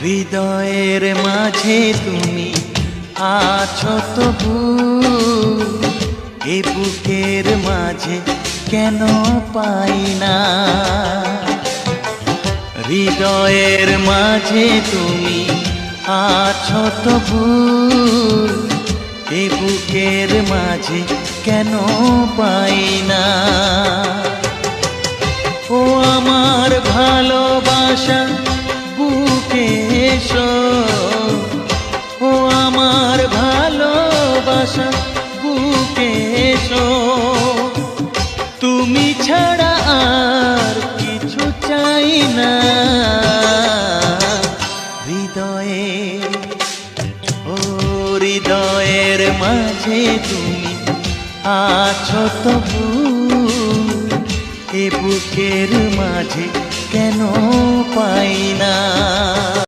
হৃদয়ের মাঝে তুমি আছো তবু, এ বুকের মাঝে কেন পাই না। হৃদয়ের মাঝে তুমি আছো তবু, এ বুকের মাঝে কেন পাই না। ও আমার ভালোবাসা বুকে এসো, ও আমার ভালোবাসা বুকে এসো। তুমি ছাড়া আর কিছু চাই না। হৃদয়ে, ও হৃদয়ের মাঝে তুমি আছো তবু, এ বুকের মাঝে কেন পাই না।